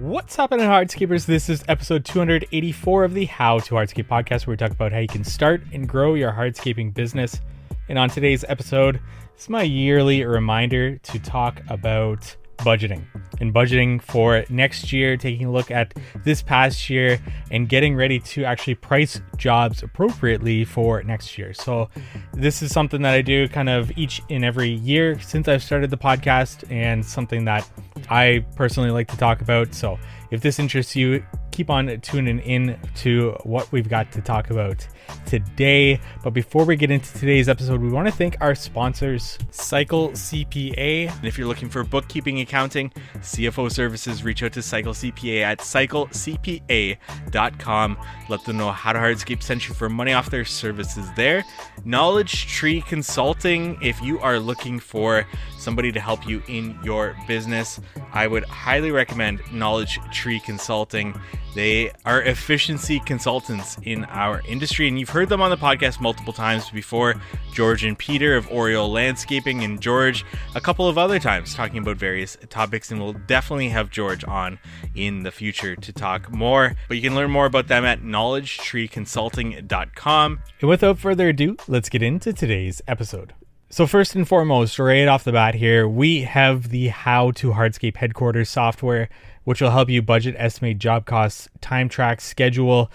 What's happening, Hardscapers? This is episode 284 of the How to Hardscape podcast, where we talk about how you can start and grow your hardscaping business. And on today's episode, this is my yearly reminder to talk about budgeting and budgeting for next year, taking a look at this past year and getting ready to actually price jobs appropriately for next year. So this is something that I do kind of each and every year since I've started the podcast, and something that I personally like to talk about. So if this interests you, keep on tuning in to what we've got to talk about today. But before we get into today's episode, we want to thank our sponsors, Cycle CPA. And if you're looking for bookkeeping, accounting, CFO services, reach out to Cycle CPA at cyclecpa.com. Let them know How to Hardscape sent you for money off their services there. Knowledge Tree Consulting. If you are looking for somebody to help you in your business, I would highly recommend Knowledge Tree Consulting. They are efficiency consultants in our industry, and you've heard them on the podcast multiple times before. George and Peter of Oriole Landscaping, and George a couple of other times talking about various topics, and we'll definitely have George on in the future to talk more. But you can learn more about them at knowledgetreeconsulting.com. And without further ado, let's get into today's episode. So first and foremost, right off the bat here, we have the How to Hardscape headquarters software, which will help you budget, estimate job costs, time track, schedule,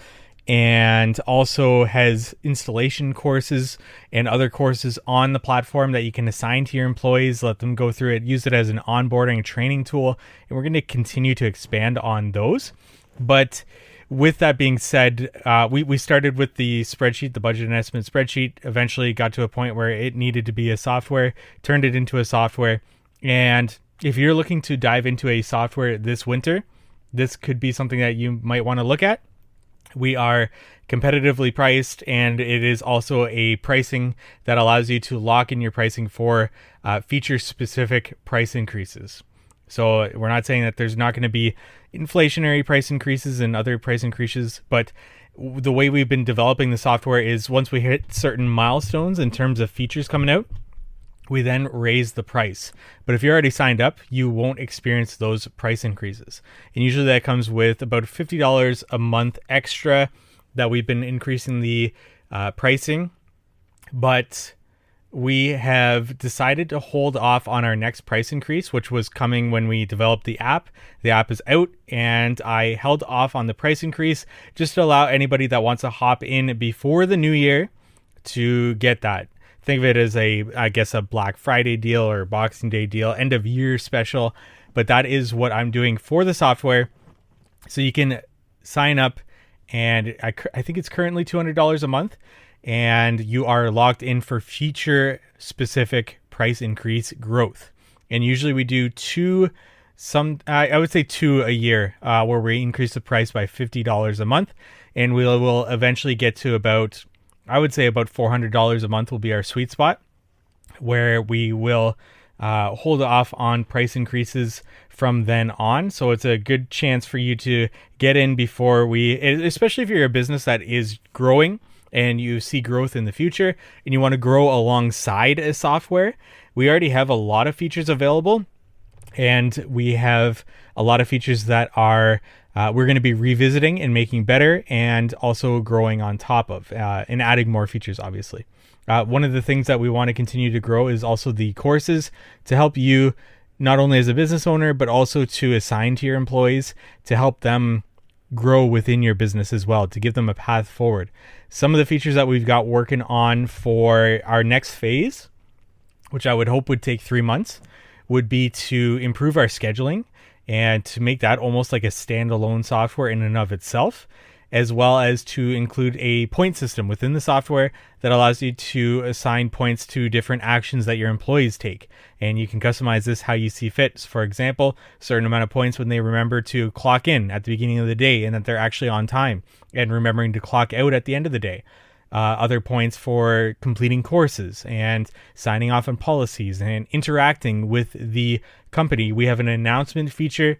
and also has installation courses and other courses on the platform that you can assign to your employees, let them go through it, use it as an onboarding and training tool. And we're going to continue to expand on those. But with that being said, we started with the spreadsheet, the budget and estimate spreadsheet, eventually got to a point where it needed to be a software, turned it into a software. And if you're looking to dive into a software this winter, this could be something that you might want to look at. We are competitively priced, and it is also a pricing that allows you to lock in your pricing for feature-specific price increases. So we're not saying that there's not going to be inflationary price increases and other price increases, but the way we've been developing the software is once we hit certain milestones in terms of features coming out, we then raise the price. But if you're already signed up, you won't experience those price increases. And usually that comes with about $50 a month extra that we've been increasing the pricing. But we have decided to hold off on our next price increase, which was coming when we developed the app. The app is out, and I held off on the price increase just to allow anybody that wants to hop in before the new year to get that. Think of it as a Black Friday deal or Boxing Day deal, end of year special. But that is what I'm doing for the software. So you can sign up, and I think it's currently $200 a month. And you are locked in for feature specific price increase growth. And usually we do I would say two a year, where we increase the price by $50 a month. And we will eventually get to about $400 a month will be our sweet spot, where we will hold off on price increases from then on. So it's a good chance for you to get in before especially if you're a business that is growing and you see growth in the future and you want to grow alongside a software. We already have a lot of features available, and we have a lot of features that are we're going to be revisiting and making better, and also growing on top of and adding more features, obviously. One of the things that we want to continue to grow is also the courses to help you not only as a business owner, but also to assign to your employees to help them grow within your business as well, to give them a path forward. Some of the features that we've got working on for our next phase, which I would hope would take 3 months, would be to improve our scheduling and to make that almost like a standalone software in and of itself, as well as to include a point system within the software that allows you to assign points to different actions that your employees take. And you can customize this how you see fit. So for example, a certain amount of points when they remember to clock in at the beginning of the day and that they're actually on time, and remembering to clock out at the end of the day. Other points for completing courses and signing off on policies and interacting with the company. We have an announcement feature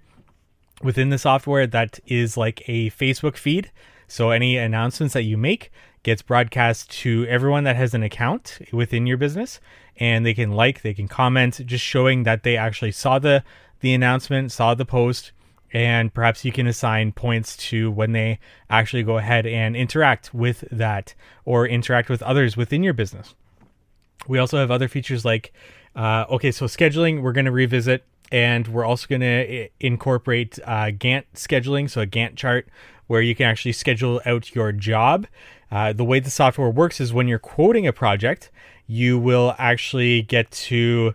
within the software that is like a Facebook feed. So any announcements that you make gets broadcast to everyone that has an account within your business, and they can comment, just showing that they actually saw the announcement, saw the post, And perhaps you can assign points to when they actually go ahead and interact with that or interact with others within your business. We also have other features like, so scheduling, we're going to revisit, and we're also going to incorporate Gantt scheduling, so a Gantt chart where you can actually schedule out your job. The way the software works is when you're quoting a project, you will actually get to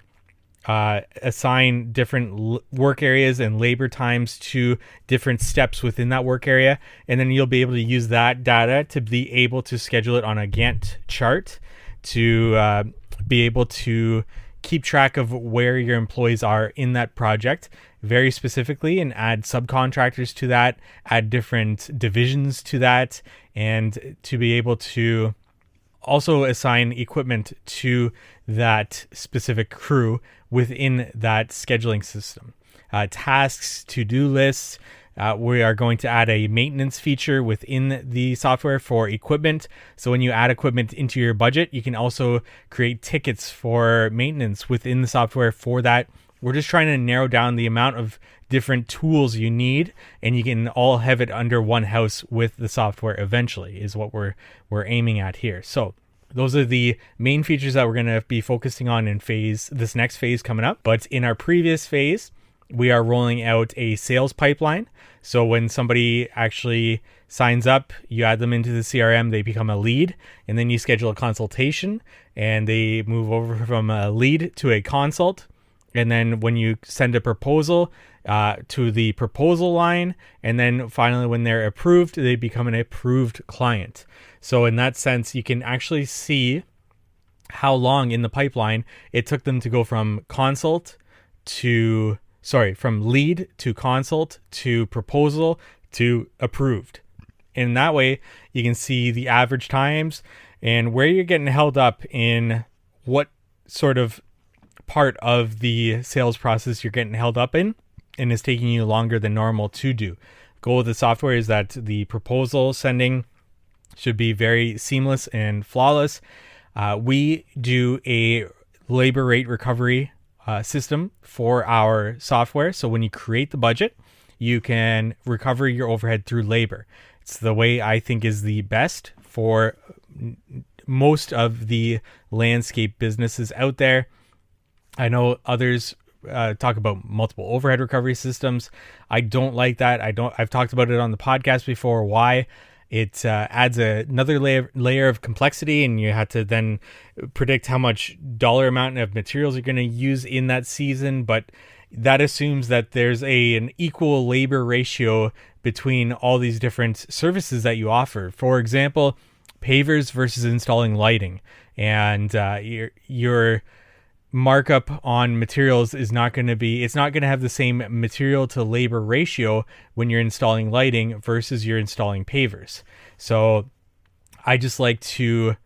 assign different work areas and labor times to different steps within that work area. And then you'll be able to use that data to be able to schedule it on a Gantt chart to be able to keep track of where your employees are in that project very specifically, and add subcontractors to that, add different divisions to that, and to be able to also assign equipment to that specific crew within that scheduling system. Tasks, to-do lists. We are going to add a maintenance feature within the software for equipment. So when you add equipment into your budget, you can also create tickets for maintenance within the software for that. We're just trying to narrow down the amount of different tools you need, and you can all have it under one house with the software eventually, is what we're aiming at here. So those are the main features that we're going to be focusing on in this next phase coming up. But in our previous phase, we are rolling out a sales pipeline. So when somebody actually signs up, you add them into the CRM, they become a lead, and then you schedule a consultation, and they move over from a lead to a consult. And then when you send a proposal to the proposal line, and then finally when they're approved, they become an approved client. So in that sense, you can actually see how long in the pipeline it took them to go from lead to consult to proposal to approved. And that way you can see the average times and where you're getting held up in what sort of part of the sales process you're getting held up in and is taking you longer than normal to do. Goal of the software is that the proposal sending should be very seamless and flawless. We do a labor rate recovery system for our software. So when you create the budget, you can recover your overhead through labor. It's the way I think is the best for most of the landscape businesses out there. I know others talk about multiple overhead recovery systems. I don't like that. I've talked about it on the podcast before. Why? It adds another layer of complexity, and you have to then predict how much dollar amount of materials you're going to use in that season. But that assumes that there's an equal labor ratio between all these different services that you offer. For example, pavers versus installing lighting, and your markup on materials is not going to have the same material to labor ratio when you're installing lighting versus you're installing pavers. So I just like to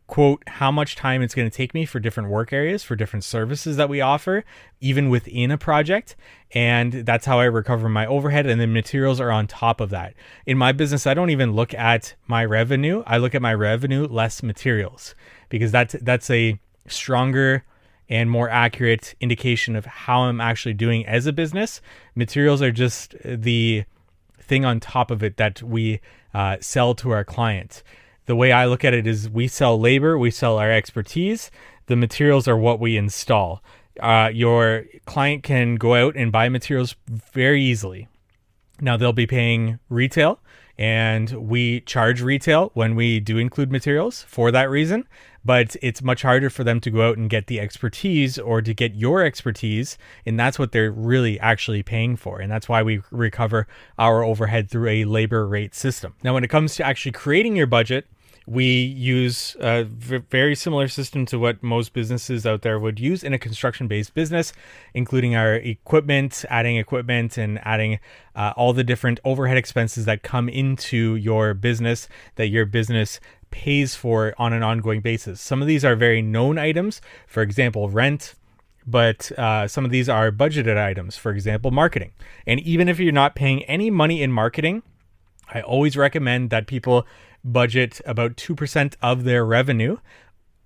quote how much time it's going to take me for different work areas, for different services that we offer, even within a project. And that's how I recover my overhead. And then materials are on top of that. In my business, I don't even look at my revenue. I look at my revenue less materials, because that's a stronger and more accurate indication of how I'm actually doing as a business. Materials are just the thing on top of it that we sell to our client. The way I look at it is we sell labor, we sell our expertise. The materials are what we install. Your client can go out and buy materials very easily. Now they'll be paying retail, and we charge retail when we do include materials for that reason. But it's much harder for them to go out and get the expertise or to get your expertise. And that's what they're really actually paying for. And that's why we recover our overhead through a labor rate system. Now, when it comes to actually creating your budget, we use a very similar system to what most businesses out there would use in a construction-based business, including our equipment, adding equipment, and adding all the different overhead expenses that come into your business that your business pays for on an ongoing basis. Some of these are very known items, for example, rent, but some of these are budgeted items, for example, marketing. And even if you're not paying any money in marketing, I always recommend that people budget about 2% of their revenue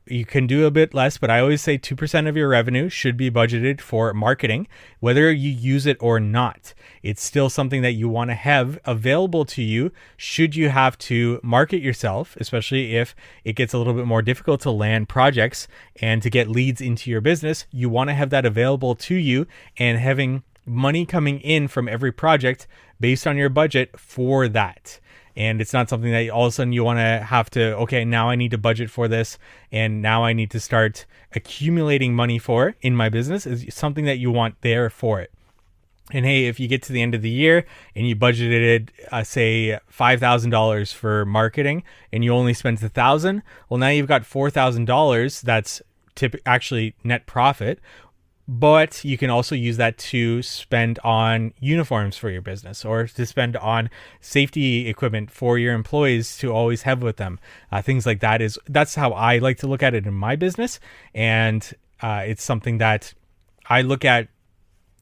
You can do a bit less, but I always say 2% of your revenue should be budgeted for marketing, whether you use it or not. It's still something that you want to have available to you should you have to market yourself, especially if it gets a little bit more difficult to land projects and to get leads into your business. You want to have that available to you, and having money coming in from every project based on your budget for that. And it's not something that all of a sudden you want to have to, okay, now I need to budget for this, and now I need to start accumulating money for in my business. Is something that you want there for it. And hey, if you get to the end of the year and you budgeted, say $5,000 for marketing, and you only spent $1,000, well, now you've got $4,000. That's actually net profit. But you can also use that to spend on uniforms for your business, or to spend on safety equipment for your employees to always have with them. Things like that. That's how I like to look at it in my business. And it's something that I look at.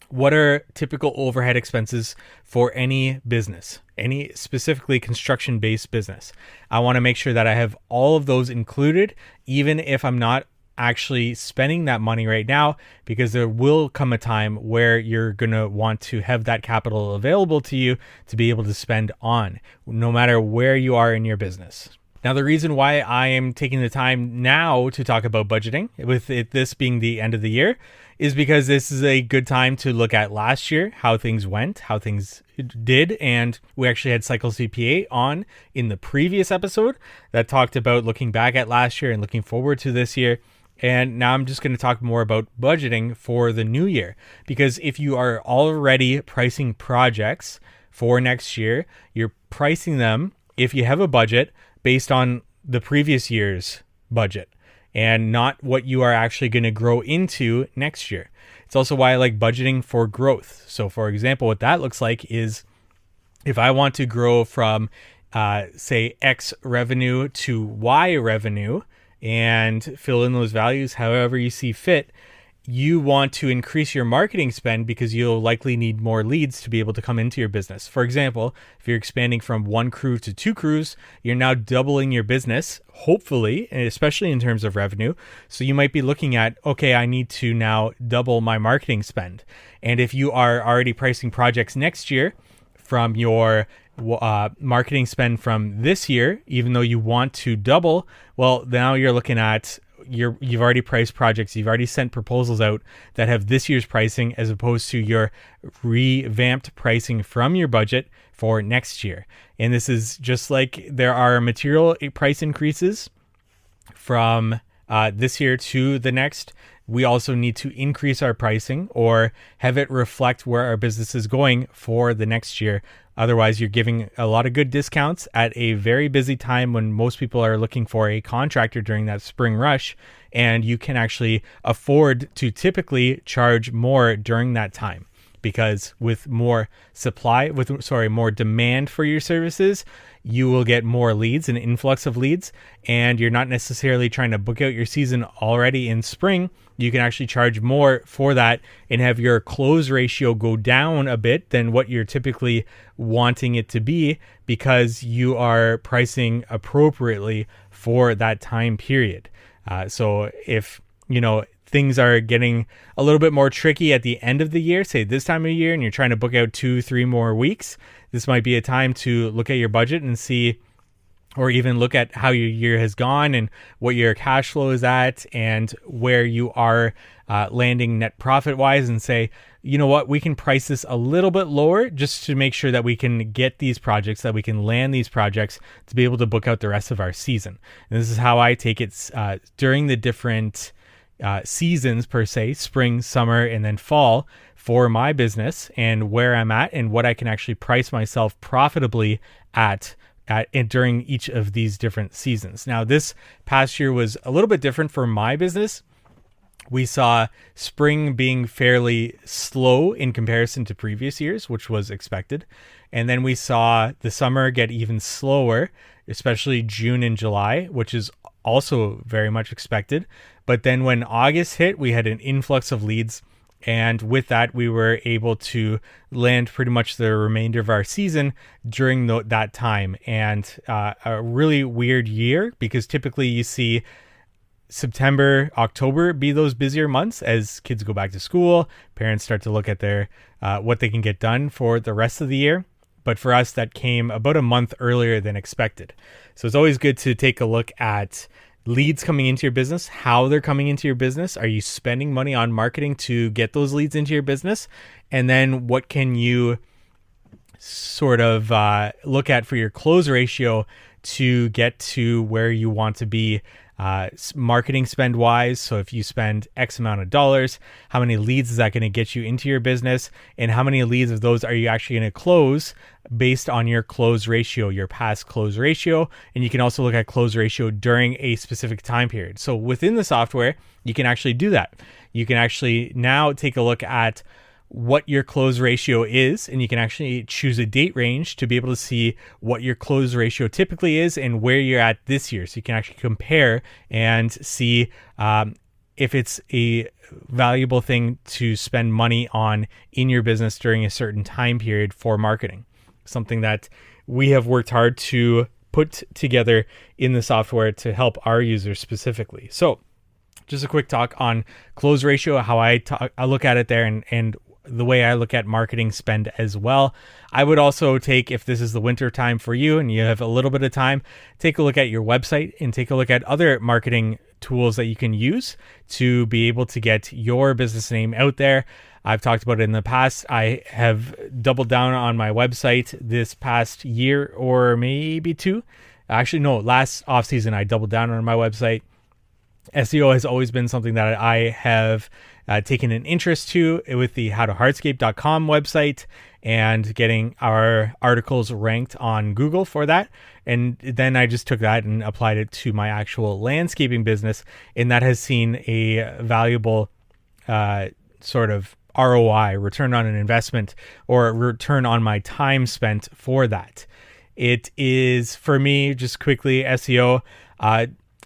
What are typical overhead expenses for any business, any specifically construction-based business? I want to make sure that I have all of those included, even if I'm not actually spending that money right now, because there will come a time where you're going to want to have that capital available to you to be able to spend on, no matter where you are in your business. Now, the reason why I am taking the time now to talk about budgeting, with this being the end of the year, is because this is a good time to look at last year, how things went, how things did. And we actually had Cycle CPA on in the previous episode that talked about looking back at last year and looking forward to this year. And now I'm just going to talk more about budgeting for the new year, because if you are already pricing projects for next year, you're pricing them, if you have a budget, based on the previous year's budget and not what you are actually going to grow into next year. It's also why I like budgeting for growth. So for example, what that looks like is if I want to grow from, say, X revenue to Y revenue, and fill in those values however you see fit, you want to increase your marketing spend because you'll likely need more leads to be able to come into your business. For example, if you're expanding from 1 crew to 2 crews, you're now doubling your business, hopefully, and especially in terms of revenue. So you might be looking at, okay, I need to now double my marketing spend. And if you are already pricing projects next year from your marketing spend from this year, even though you want to double, well, now you're looking at you've already priced projects, you've already sent proposals out that have this year's pricing, as opposed to your revamped pricing from your budget for next year. And this is just like there are material price increases from this year to the next. We also need to increase our pricing or have it reflect where our business is going for the next year. Otherwise, you're giving a lot of good discounts at a very busy time when most people are looking for a contractor during that spring rush, and you can actually afford to typically charge more during that time. Because with more more demand for your services, you will get more leads, an influx of leads, and you're not necessarily trying to book out your season already in spring. You can actually charge more for that and have your close ratio go down a bit than what you're typically wanting it to be, because you are pricing appropriately for that time period. So if, things are getting a little bit more tricky at the end of the year, say this time of year, and you're trying to book out 2-3 more weeks, this might be a time to look at your budget and see, or even look at how your year has gone and what your cash flow is at and where you are landing net profit wise, and say, you know what, we can price this a little bit lower just to make sure that we can get these projects, that we can land these projects to be able to book out the rest of our season. And this is how I take it during the different seasons per se, spring, summer, and then fall for my business, and where I'm at and what I can actually price myself profitably at and during each of these different seasons. Now, this past year was a little bit different for my business. We saw spring being fairly slow in comparison to previous years, which was expected. And then we saw the summer get even slower, especially June and July, which is also very much expected. But then when August hit, we had an influx of leads. And with that, we were able to land pretty much the remainder of our season during that time. And a really weird year, because typically you see September, October be those busier months as kids go back to school, parents start to look at their what they can get done for the rest of the year. But for us, that came about a month earlier than expected. So it's always good to take a look at leads coming into your business, how they're coming into your business. Are you spending money on marketing to get those leads into your business? And then what can you sort of look at for your close ratio to get to where you want to be marketing spend wise? So if you spend X amount of dollars, how many leads is that going to get you into your business? And how many leads of those are you actually going to close based on your close ratio, your past close ratio? And you can also look at close ratio during a specific time period. So within the software, you can actually do that. You can actually now take a look at what your close ratio is, and you can actually choose a date range to be able to see what your close ratio typically is and where you're at this year. So you can actually compare and see if it's a valuable thing to spend money on in your business during a certain time period for marketing. Something that we have worked hard to put together in the software to help our users specifically. So just a quick talk on close ratio, how I look at it there, and the way I look at marketing spend as well. I would also take, if this is the winter time for you and you have a little bit of time, take a look at your website and take a look at other marketing tools that you can use to be able to get your business name out there. I've talked about it in the past. I have doubled down on my website this past year or maybe two. Actually, no, last off season, I doubled down on my website. SEO has always been something that I have taken an interest to with the howtohardscape.com website and getting our articles ranked on Google for that. And then I just took that and applied it to my actual landscaping business. And that has seen a valuable sort of ROI, return on an investment, or return on my time spent for that. It is, for me, just quickly, SEO,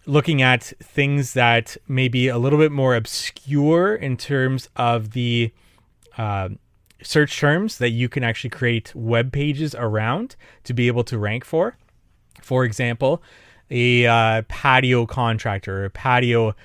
looking at things that may be a little bit more obscure in terms of the search terms that you can actually create web pages around to be able to rank for. For example, a patio contractor or a patio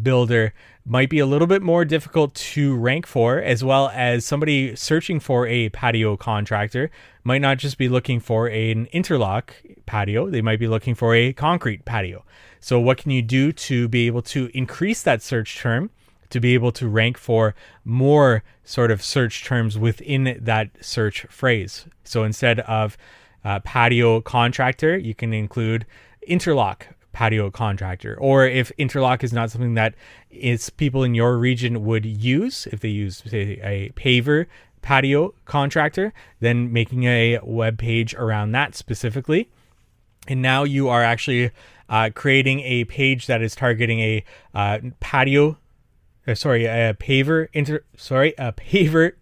builder might be a little bit more difficult to rank for, as well as somebody searching for a patio contractor might not just be looking for an interlock patio, they might be looking for a concrete patio. So what can you do to be able to increase that search term to be able to rank for more sort of search terms within that search phrase? So instead of patio contractor, you can include interlock patio contractor. Or if interlock is not something that is people in your region would use, if they use, say, a paver patio contractor, then making a web page around that specifically. And now you are actually creating a page that is targeting a paver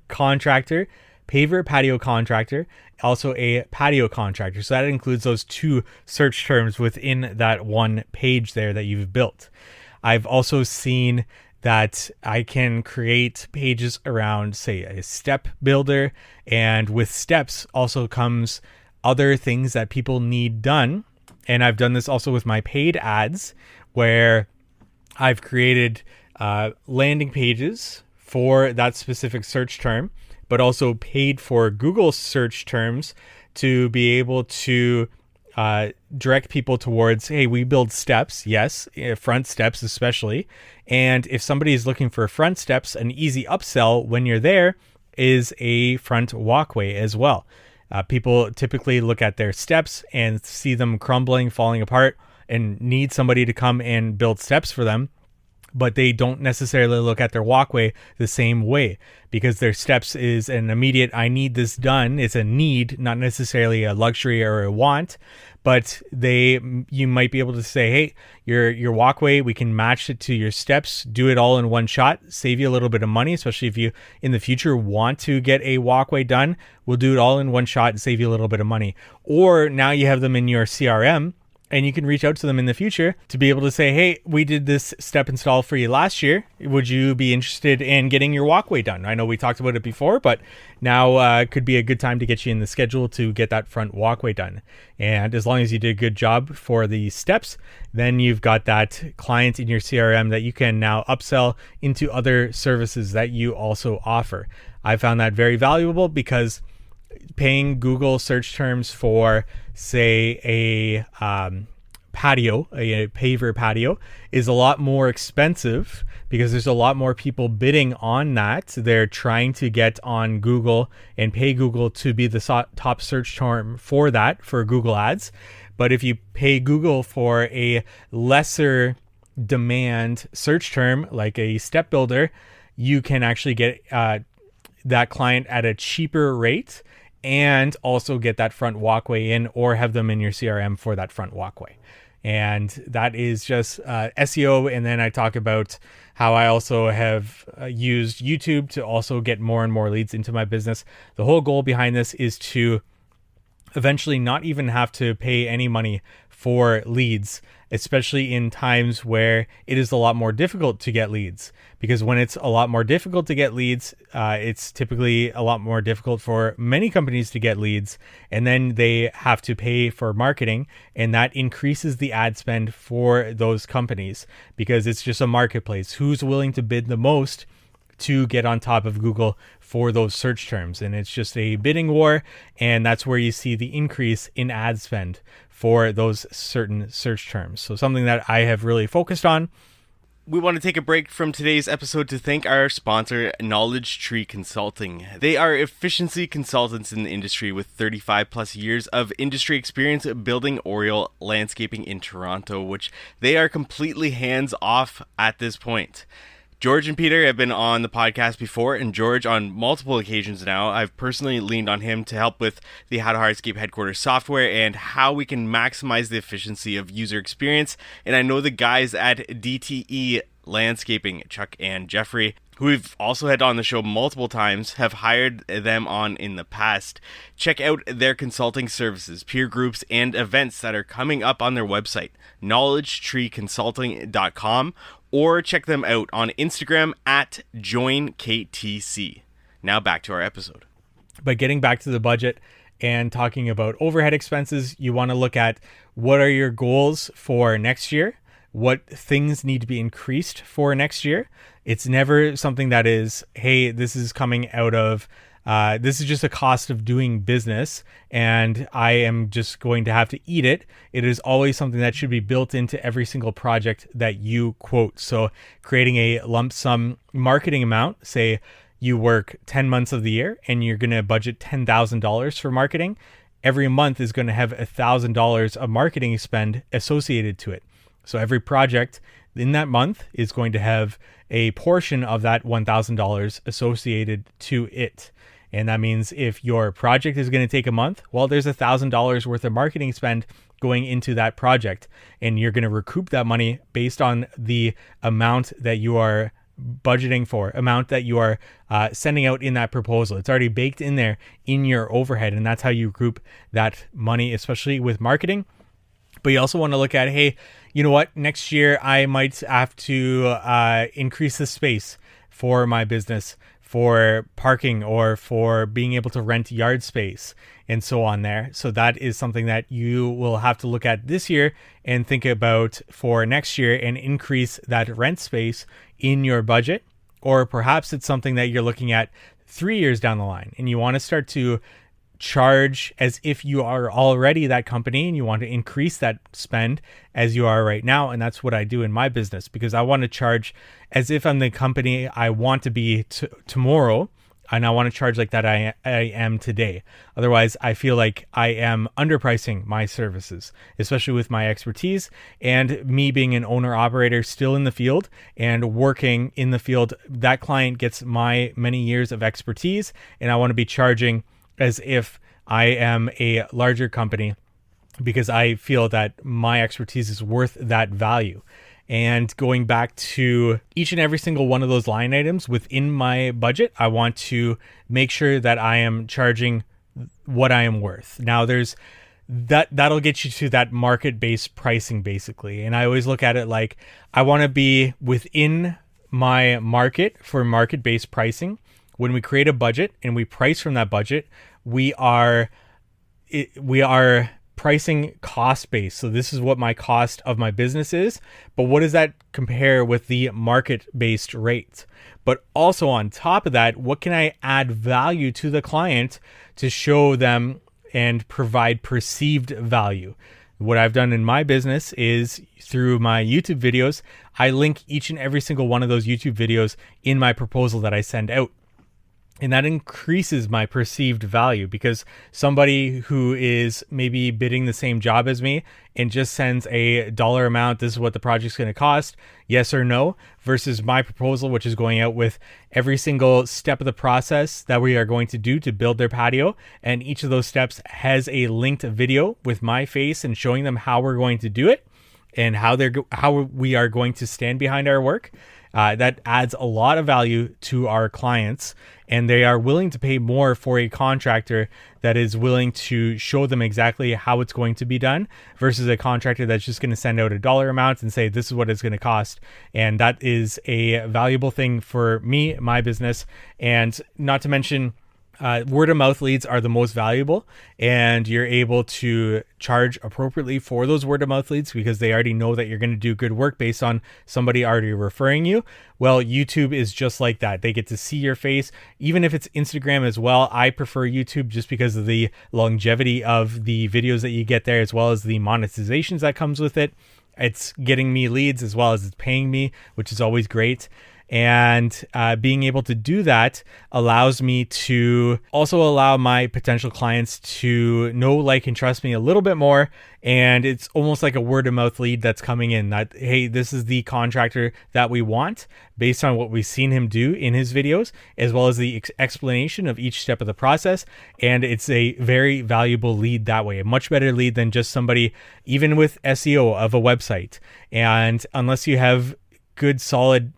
contractor, paver patio contractor, also a patio contractor. So that includes those two search terms within that one page there that you've built. I've also seen that I can create pages around, say, a step builder, and with steps also comes other things that people need done. And I've done this also with my paid ads, where I've created landing pages for that specific search term, but also paid for Google search terms to be able to direct people towards, hey, we build steps, yes, front steps especially. And if somebody is looking for front steps, an easy upsell when you're there is a front walkway as well. People typically look at their steps and see them crumbling, falling apart, and need somebody to come and build steps for them. But they don't necessarily look at their walkway the same way, because their steps is an immediate, I need this done. It's a need, not necessarily a luxury or a want. But you might be able to say, hey, your walkway, we can match it to your steps, do it all in one shot, save you a little bit of money, especially if you in the future want to get a walkway done. We'll do it all in one shot and save you a little bit of money. Or now you have them in your CRM And you can reach out to them in the future to be able to say, hey, we did this step install for you last year. Would you be interested in getting your walkway done? I know we talked about it before, but now could be a good time to get you in the schedule to get that front walkway done. And as long as you did a good job for the steps, then you've got that client in your CRM that you can now upsell into other services that you also offer. I found that very valuable because paying Google search terms for, say, a patio, a paver patio, is a lot more expensive because there's a lot more people bidding on that. They're trying to get on Google and pay Google to be the top search term for that, for Google Ads. But if you pay Google for a lesser demand search term, like a step builder, you can actually get that client at a cheaper rate and also get that front walkway in, or have them in your CRM for that front walkway. And that is just SEO. And then I talk about how I also have used YouTube to also get more and more leads into my business. The whole goal behind this is to eventually not even have to pay any money for leads, especially in times where it is a lot more difficult to get leads. Because when it's a lot more difficult to get leads, it's typically a lot more difficult for many companies to get leads, and then they have to pay for marketing, and that increases the ad spend for those companies because it's just a marketplace. Who's willing to bid the most to get on top of Google for those search terms? And it's just a bidding war, and that's where you see the increase in ad spend for those certain search terms. So something that I have really focused on. We want to take a break from today's episode to thank our sponsor, Knowledge Tree Consulting. They are efficiency consultants in the industry with 35 plus years of industry experience building Oriole landscaping in Toronto, which they are completely hands off at this point. George and Peter have been on the podcast before, and George, on multiple occasions now, I've personally leaned on him to help with the How to Hardscape headquarters software and how we can maximize the efficiency of user experience. And I know the guys at DTE Landscaping, Chuck and Jeffrey, who we've also had on the show multiple times, have hired them on in the past. Check out their consulting services, peer groups, and events that are coming up on their website, knowledgetreeconsulting.com, or check them out on Instagram at joinktc. Now back to our episode. But getting back to the budget and talking about overhead expenses, you want to look at what are your goals for next year? What things need to be increased for next year? It's never something that is, hey, this is coming out of, this is just a cost of doing business and I am just going to have to eat it. It is always something that should be built into every single project that you quote. So creating a lump sum marketing amount, say you work 10 months of the year and you're going to budget $10,000 for marketing. Every month is going to have $1,000 of marketing spend associated to it. So every project in that month is going to have a portion of that $1,000 associated to it. And that means if your project is going to take a month, well, there's $1,000 worth of marketing spend going into that project. And you're going to recoup that money based on the amount that you are budgeting for, amount that you are sending out in that proposal. It's already baked in there in your overhead. And that's how you recoup that money, especially with marketing. But you also want to look at, hey, you know what? Next year, I might have to increase the space for my business, for parking or for being able to rent yard space and so on there. So that is something that you will have to look at this year and think about for next year and increase that rent space in your budget. Or perhaps it's something that you're looking at 3 years down the line and you want to start to charge as if you are already that company and you want to increase that spend as you are right now. And that's what I do in my business because I want to charge as if I'm the company I want to be tomorrow. And I want to charge like that I am today. Otherwise, I feel like I am underpricing my services, especially with my expertise and me being an owner operator still in the field and working in the field. That client gets my many years of expertise and I want to be charging as if I am a larger company because I feel that my expertise is worth that value. And going back to each and every single one of those line items within my budget, I want to make sure that I am charging what I am worth. Now, there's that'll get you to that market-based pricing basically. And I always look at it like I want to be within my market for market-based pricing. When we create a budget and we price from that budget, we are pricing cost-based. So this is what my cost of my business is, but what does that compare with the market-based rate? But also on top of that, what can I add value to the client to show them and provide perceived value? What I've done in my business is through my YouTube videos, I link each and every single one of those YouTube videos in my proposal that I send out. And that increases my perceived value, because somebody who is maybe bidding the same job as me and just sends a dollar amount, this is what the project's going to cost, yes or no, versus my proposal, which is going out with every single step of the process that we are going to do to build their patio. And each of those steps has a linked video with my face and showing them how we're going to do it and how we are going to stand behind our work. That adds a lot of value to our clients, and they are willing to pay more for a contractor that is willing to show them exactly how it's going to be done versus a contractor that's just going to send out a dollar amount and say, this is what it's going to cost. And that is a valuable thing for me, my business. And not to mention, word of mouth leads are the most valuable, and you're able to charge appropriately for those word of mouth leads because they already know that you're going to do good work based on somebody already referring you. Well, YouTube is just like that. They get to see your face, even if it's Instagram as well. I prefer YouTube just because of the longevity of the videos that you get there, as well as the monetizations that comes with it. It's getting me leads as well as it's paying me, which is always great. And being able to do that allows me to also allow my potential clients to know, like, and trust me a little bit more. And it's almost like a word of mouth lead that's coming in that, hey, this is the contractor that we want based on what we've seen him do in his videos, as well as the explanation of each step of the process. And it's a very valuable lead that way, a much better lead than just somebody, even with SEO of a website. And unless you have good, solid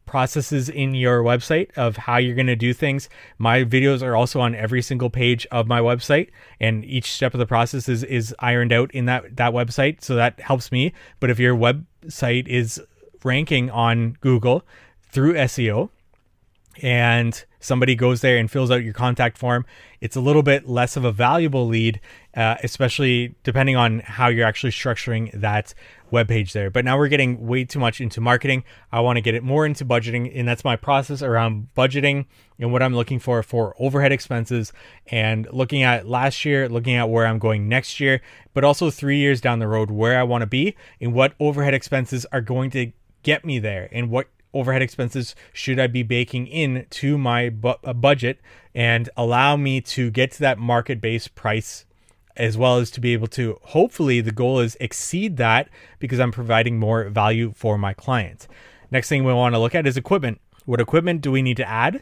processes in your website of how you're going to do things. My videos are also on every single page of my website, and each step of the process is ironed out in that website. So that helps me. But if your website is ranking on Google through SEO and somebody goes there and fills out your contact form, it's a little bit less of a valuable lead, especially depending on how you're actually structuring that web page there. But now we're getting way too much into marketing. I want to get it more into budgeting, and that's my process around budgeting and what I'm looking for overhead expenses, and looking at last year, looking at where I'm going next year, but also 3 years down the road where I want to be and what overhead expenses are going to get me there, and what overhead expenses should I be baking in to my budget and allow me to get to that market-based price, as well as to be able to, hopefully the goal is exceed that because I'm providing more value for my clients. Next thing we want to look at is equipment. What equipment do we need to add?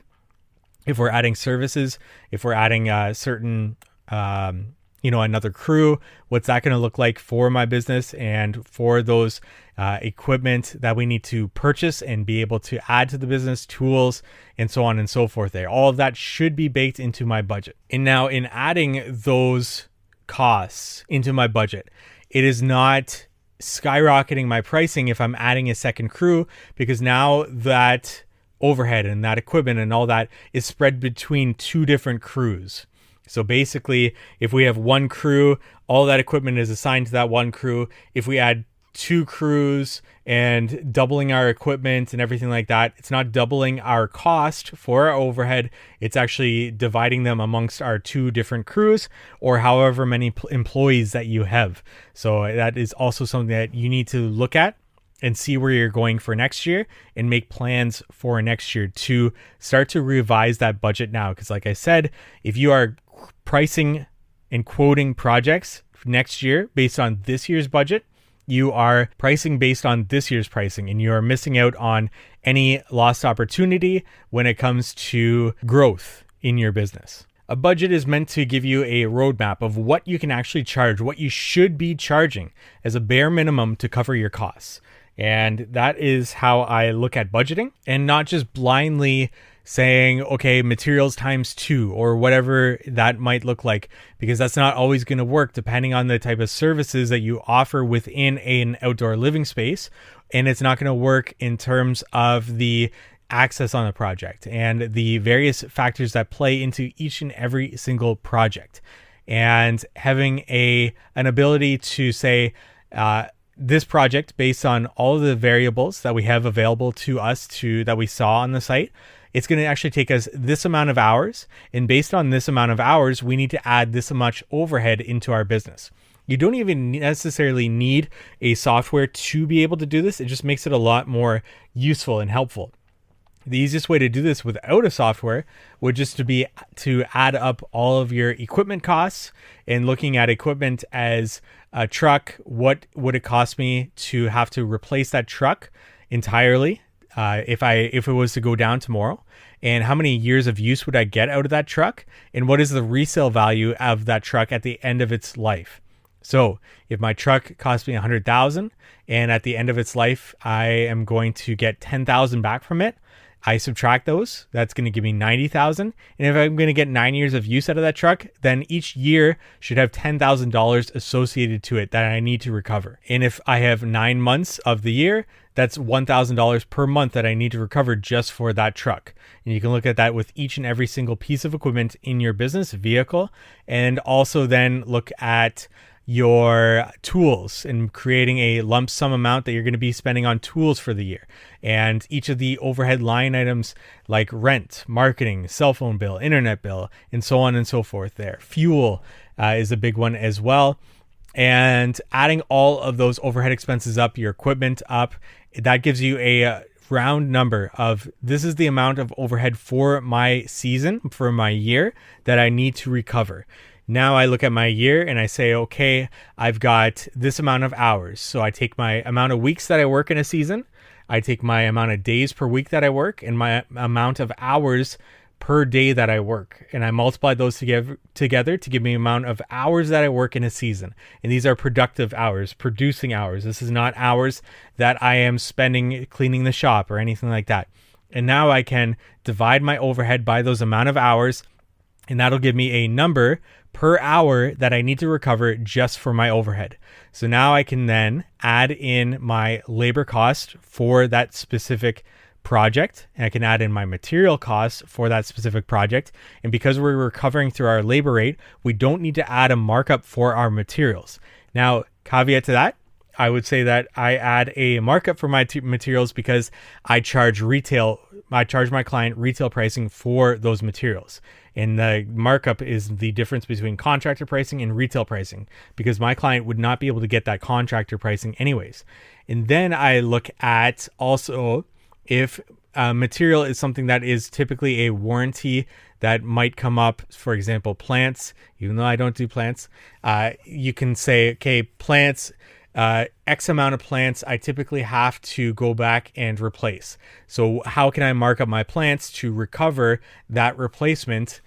If we're adding services, if we're adding certain, another crew, what's that going to look like for my business and for those equipment that we need to purchase and be able to add to the business, tools, and so on and so forth there. All of that should be baked into my budget. And now in adding those costs into my budget, it is not skyrocketing my pricing if I'm adding a second crew, because now that overhead and that equipment and all that is spread between two different crews. So basically, if we have one crew, all that equipment is assigned to that one crew. If we add two crews and doubling our equipment and everything like that, it's not doubling our cost for our overhead. It's actually dividing them amongst our two different crews, or however many employees that you have. So that is also something that you need to look at and see where you're going for next year and make plans for next year to start to revise that budget now. Because like I said, if you are pricing and quoting projects next year based on this year's budget, you are pricing based on this year's pricing, and you are missing out on any lost opportunity when it comes to growth in your business. A budget is meant to give you a roadmap of what you can actually charge, what you should be charging as a bare minimum to cover your costs. And that is how I look at budgeting, and not just blindly saying, okay, materials times 2 or whatever that might look like, because that's not always going to work depending on the type of services that you offer within an outdoor living space. And it's not going to work in terms of the access on the project and the various factors that play into each and every single project. And having an ability to say, this project, based on all of the variables that we have available to us that we saw on the site, it's going to actually take us this amount of hours. And based on this amount of hours, we need to add this much overhead into our business. You don't even necessarily need a software to be able to do this. It just makes it a lot more useful and helpful. The easiest way to do this without a software would just be to add up all of your equipment costs, and looking at equipment as a truck. What would it cost me to have to replace that truck entirely if it was to go down tomorrow? And how many years of use would I get out of that truck? And what is the resale value of that truck at the end of its life? So if my truck cost me $100,000 and at the end of its life, I am going to get $10,000 back from it, I subtract those, that's going to give me $90,000. And if I'm going to get 9 years of use out of that truck, then each year should have $10,000 associated to it that I need to recover. And if I have 9 months of the year, that's $1,000 per month that I need to recover just for that truck. And you can look at that with each and every single piece of equipment in your business vehicle, and also then look at your tools and creating a lump sum amount that you're going to be spending on tools for the year. And each of the overhead line items like rent, marketing, cell phone bill, internet bill, and so on and so forth there. Fuel is a big one as well. And adding all of those overhead expenses up, your equipment up, that gives you a round number of, this is the amount of overhead for my season, for my year, that I need to recover. Now I look at my year and I say, okay, I've got this amount of hours. So I take my amount of weeks that I work in a season, I take my amount of days per week that I work, and my amount of hours per day that I work. And I multiply those together to give me the amount of hours that I work in a season. And these are productive hours, producing hours. This is not hours that I am spending cleaning the shop or anything like that. And now I can divide my overhead by those amount of hours, and that'll give me a number per hour that I need to recover just for my overhead. So now I can then add in my labor cost for that specific project, and I can add in my material costs for that specific project. And because we're recovering through our labor rate, we don't need to add a markup for our materials. Now, caveat to that, I would say that I add a markup for my materials because I charge my client retail pricing for those materials. And the markup is the difference between contractor pricing and retail pricing, because my client would not be able to get that contractor pricing anyways. And then I look at also if material is something that is typically a warranty that might come up, for example, plants. Even though I don't do plants, you can say, okay, plants, X amount of plants I typically have to go back and replace. So how can I mark up my plants to recover that replacement?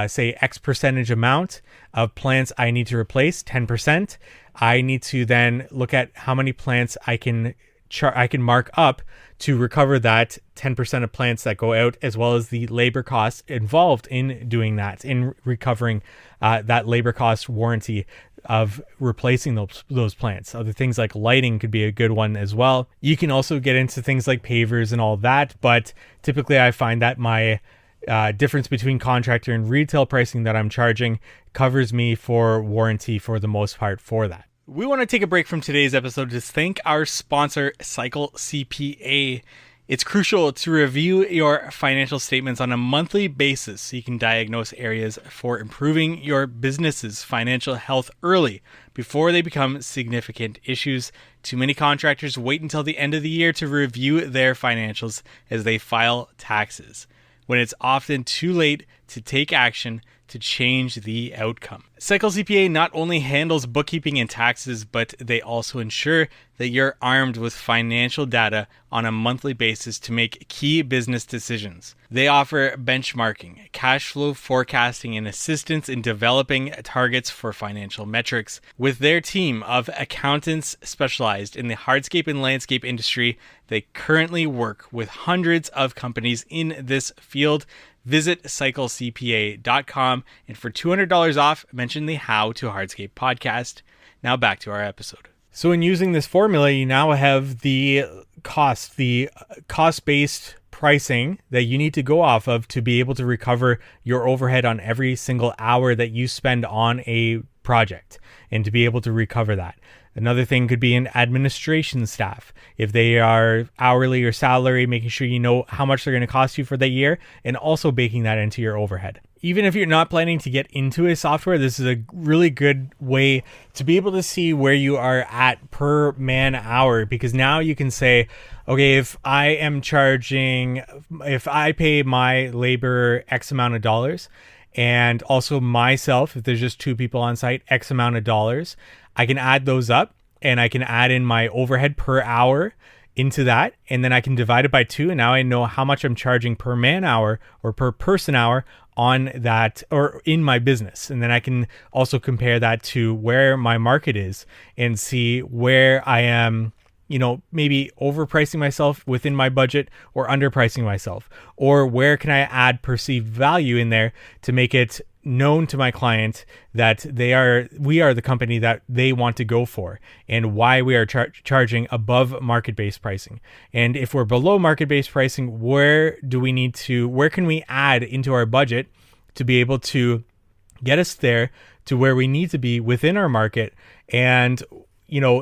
Say X percentage amount of plants I need to replace, 10%. I need to then look at how many plants I can mark up to recover that 10% of plants that go out, as well as the labor costs involved in doing that, in recovering that labor cost warranty of replacing those plants. Other things like lighting could be a good one as well. You can also get into things like pavers and all that, but typically I find that my difference between contractor and retail pricing that I'm charging covers me for warranty for the most part for that. We want to take a break from today's episode to thank our sponsor, Cycle CPA. It's crucial to review your financial statements on a monthly basis so you can diagnose areas for improving your business's financial health early before they become significant issues. Too many contractors wait until the end of the year to review their financials as they file taxes, when it's often too late to take action to change the outcome. Cycle CPA not only handles bookkeeping and taxes, but they also ensure that you're armed with financial data on a monthly basis to make key business decisions. They offer benchmarking, cash flow forecasting, and assistance in developing targets for financial metrics. With their team of accountants specialized in the hardscape and landscape industry, they currently work with hundreds of companies in this field. Visit cyclecpa.com, and for $200 off, mention the How to Hardscape podcast. Now back to our episode. So in using this formula, you now have the cost-based pricing that you need to go off of to be able to recover your overhead on every single hour that you spend on a project, and to be able to recover that. Another thing could be an administration staff. If they are hourly or salary, making sure you know how much they're going to cost you for the year, and also baking that into your overhead. Even if you're not planning to get into a software, this is a really good way to be able to see where you are at per man hour, because now you can say, okay, if I pay my labor X amount of dollars, and also myself, if there's just two people on site, X amount of dollars, I can add those up, and I can add in my overhead per hour into that, and then I can divide it by 2, and now I know how much I'm charging per man hour or per person hour on that, or in my business. And then I can also compare that to where my market is and see where I am, maybe overpricing myself within my budget or underpricing myself, or where can I add perceived value in there to make it known to my client that we are the company that they want to go for, and why we are charging above market-based pricing. And if we're below market-based pricing, where can we add into our budget to be able to get us there to where we need to be within our market, and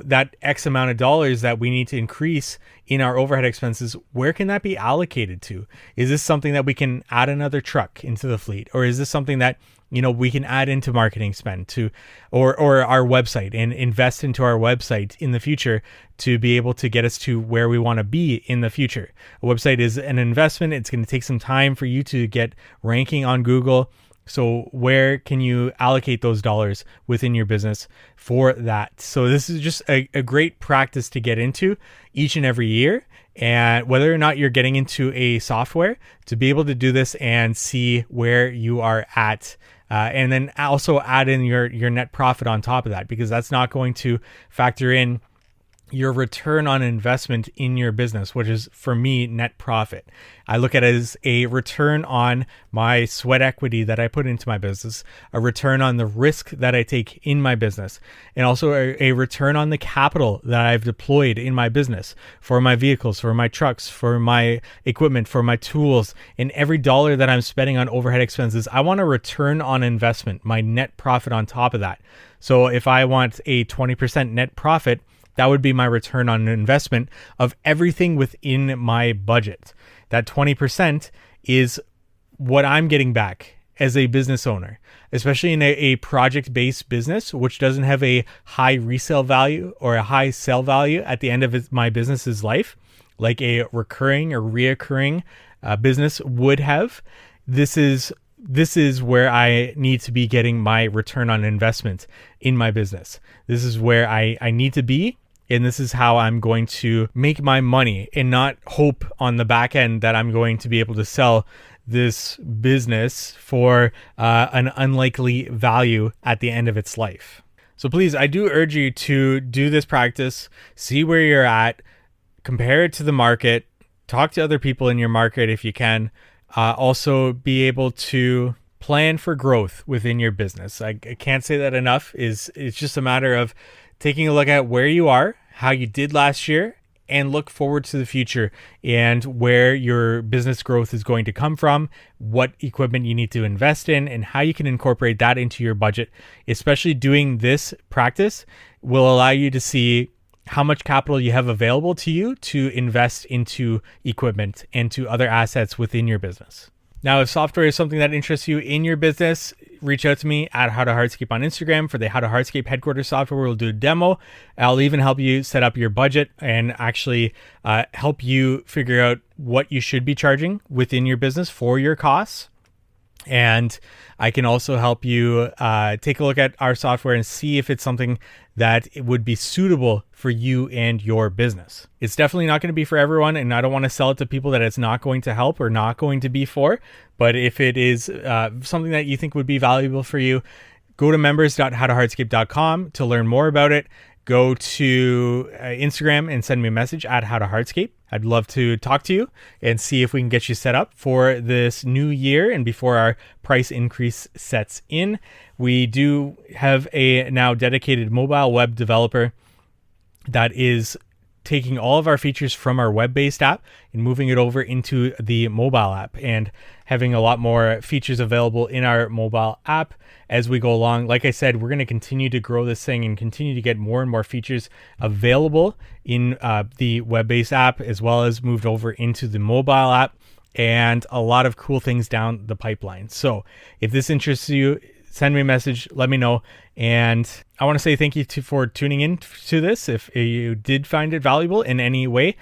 that X amount of dollars that we need to increase in our overhead expenses, where can that be allocated to? Is this something that we can add another truck into the fleet? Or is this something that, we can add into marketing spend or our website, and invest into our website in the future to be able to get us to where we want to be in the future? A website is an investment. It's going to take some time for you to get ranking on Google. So where can you allocate those dollars within your business for that? So this is just a great practice to get into each and every year. And whether or not you're getting into a software, to be able to do this and see where you are at. And then also add in your net profit on top of that, because that's not going to factor in your return on investment in your business, which is, for me, net profit. I look at it as a return on my sweat equity that I put into my business, a return on the risk that I take in my business, and also a return on the capital that I've deployed in my business for my vehicles, for my trucks, for my equipment, for my tools. And every dollar that I'm spending on overhead expenses, I want a return on investment, my net profit on top of that. So if I want a 20% net profit, that would be my return on investment of everything within my budget. That 20% is what I'm getting back as a business owner, especially in a project-based business, which doesn't have a high resale value or a high sell value at the end of my business's life, like a recurring or reoccurring business would have. This is where I need to be getting my return on investment in my business. This is where I need to be. And this is how I'm going to make my money, and not hope on the back end that I'm going to be able to sell this business for an unlikely value at the end of its life. So please, I do urge you to do this practice, see where you're at, compare it to the market, talk to other people in your market if you can. Also be able to plan for growth within your business. I can't say that enough. It's just a matter of taking a look at where you are, how you did last year, and look forward to the future and where your business growth is going to come from, what equipment you need to invest in, and how you can incorporate that into your budget. Especially doing this practice will allow you to see how much capital you have available to you to invest into equipment and to other assets within your business. Now, if software is something that interests you in your business, reach out to me at How to Hardscape on Instagram for the How to Hardscape headquarters software. We'll do a demo. I'll even help you set up your budget and actually help you figure out what you should be charging within your business for your costs. And I can also help you take a look at our software and see if it's something that it would be suitable for you and your business. It's definitely not going to be for everyone, and I don't want to sell it to people that it's not going to help or not going to be for. But if it is something that you think would be valuable for you, go to members.howtohardscape.com to learn more about it. Go to Instagram and send me a message at howtohardscape. I'd love to talk to you and see if we can get you set up for this new year and before our price increase sets in. We do have a now dedicated mobile web developer that is taking all of our features from our web-based app and moving it over into the mobile app and having a lot more features available in our mobile app as we go along. Like I said, we're going to continue to grow this thing and continue to get more and more features available in the web-based app, as well as moved over into the mobile app, and a lot of cool things down the pipeline. So if this interests you, send me a message, let me know. And I want to say thank you for tuning in to this. If you did find it valuable in any way,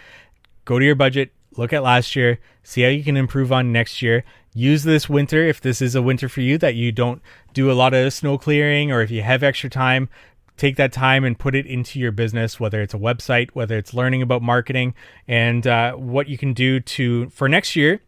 go to your budget, look at last year, see how you can improve on next year. Use this winter, if this is a winter for you that you don't do a lot of snow clearing, or if you have extra time, take that time and put it into your business, whether it's a website, whether it's learning about marketing, and what you can do for next year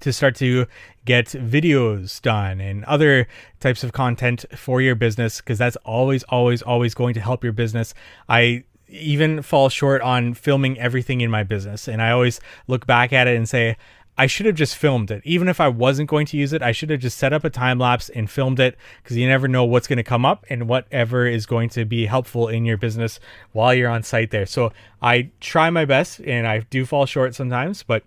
to start to get videos done and other types of content for your business, because that's always going to help your business. I even fall short on filming everything in my business, and I always look back at it and say, I should have just filmed it. Even if I wasn't going to use it, I should have just set up a time lapse and filmed it, because you never know what's going to come up and whatever is going to be helpful in your business while you're on site there. So I try my best, and I do fall short sometimes, but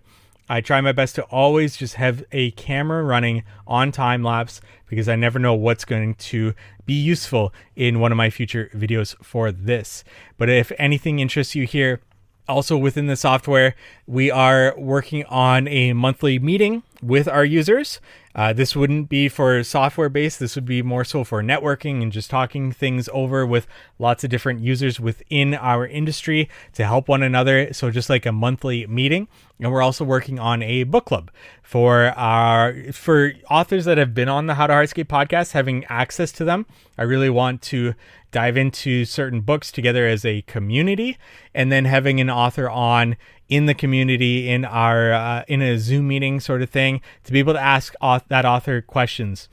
I try my best to always just have a camera running on time lapse, because I never know what's going to be useful in one of my future videos for this. But if anything interests you here, also within the software, we are working on a monthly meeting with our users. This wouldn't be for software based. This would be more so for networking and just talking things over with lots of different users within our industry to help one another. So just like a monthly meeting. And we're also working on a book club for authors that have been on the How to Hardscape podcast, having access to them. I really want to dive into certain books together as a community, and then having an author on in the community in our in a Zoom meeting sort of thing to be able to ask that author questions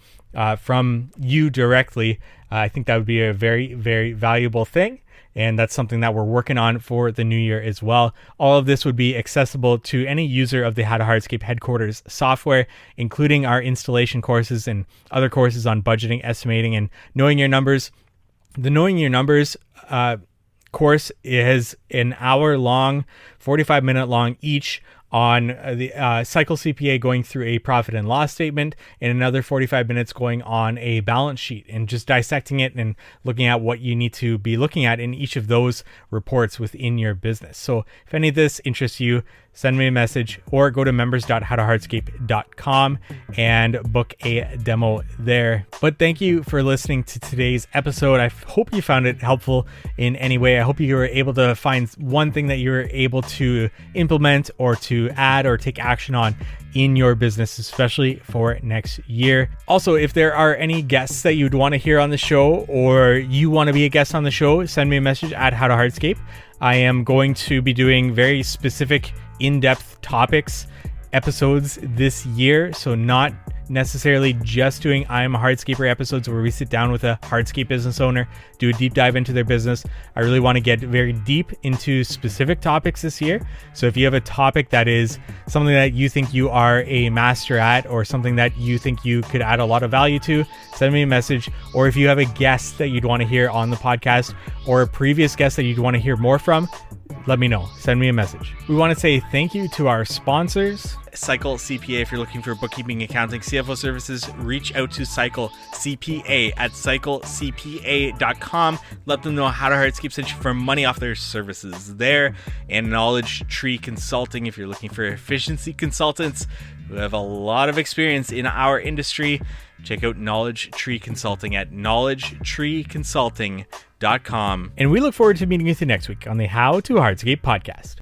from you directly. I think that would be a very, very valuable thing. And that's something that we're working on for the new year as well. All of this would be accessible to any user of the How to Hardscape headquarters software, including our installation courses and other courses on budgeting, estimating, and knowing your numbers. The Knowing Your Numbers course is an hour long, 45-minute long each, on the Cycle CPA going through a profit and loss statement, and another 45 minutes going on a balance sheet and just dissecting it and looking at what you need to be looking at in each of those reports within your business. So if any of this interests you, send me a message or go to members.howtohardscape.com and book a demo there. But thank you for listening to today's episode. I hope you found it helpful in any way. I hope you were able to find one thing that you were able to implement or to add or take action on in your business, especially for next year. Also, if there are any guests that you'd want to hear on the show, or you want to be a guest on the show, send me a message at How to Hardscape. I am going to be doing very specific in-depth topics episodes this year, so not necessarily just doing I Am a Hardscaper episodes where we sit down with a hardscape business owner, do a deep dive into their business. I really want to get very deep into specific topics this year. So if you have a topic that is something that you think you are a master at, or something that you think you could add a lot of value to, send me a message. Or if you have a guest that you'd want to hear on the podcast, or a previous guest that you'd want to hear more from, let me know. Send me a message. We want to say thank you to our sponsors. Cycle CPA. If you're looking for bookkeeping, accounting, CFO services, reach out to Cycle CPA at cyclecpa.com. Let them know How to Hardscape sent you for money off their services there. And Knowledge Tree Consulting. If you're looking for efficiency consultants who have a lot of experience in our industry, check out Knowledge Tree Consulting at knowledgetreeconsulting.com. And we look forward to meeting with you next week on the How to Hardscape podcast.